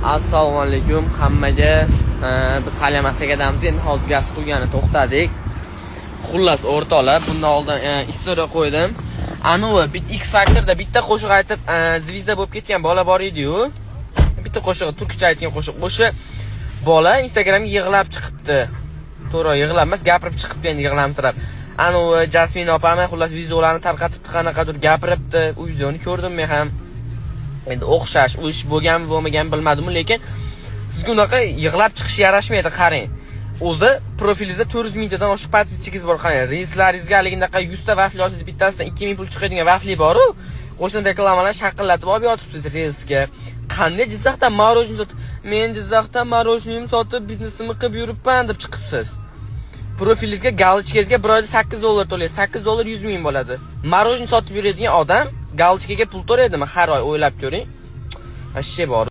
Assalomu alaykum hammaga. Biz hali ham Asakadamiz, endi hozir gaz quyganini to'xtadik. Xullas o'rtoqlar, bundan oldin istoriya qo'ydim. Anovi X Factorda bitta qo'shiq aytib, zvizda bo'lib ketgan bola bor edi-yu. Bitta qo'shiq, turkcha aytgan qo'shiq. O'sha bola Instagramga yig'lab chiqibdi. To'g'ri, yig'lab emas, gapirib chiqibdi endi yig'lamsirab. Anovi Jasmin opam xullas videolarni tarqatibdi, qanaqadir gapiribdi. U videoni ko'rdim men ham. Endi o'xshash u ish bo'lganmi bo'lmaganmi bilmadim, lekin sizga unaqa yig'lab chiqish yarashmaydi. Qarang, o'zi profilingizda 400 mingtadan oshiq podpischikingiz bor. Qarang, reislaringizga haligindaqa 100 ta vafli olsangiz, bittasidan 2000 pul chiqadigan vafli bor-ku. O'shani reklamalar shaqillatib olib yotibsiz reelsga. Qanday Jizzaxdan marojin sotib, men Jizzaxdan marojin sotib biznesimni qilib yuribman deb chiqibsiz. Profilingizga, galochkangizga bir oyda $8 to'laysiz. $8 100 ming bo'ladi. Marojin sotib yuradigan odam galochkaga pul to'laydimi har oy, o'ylab ko'ring. Ashshi bor.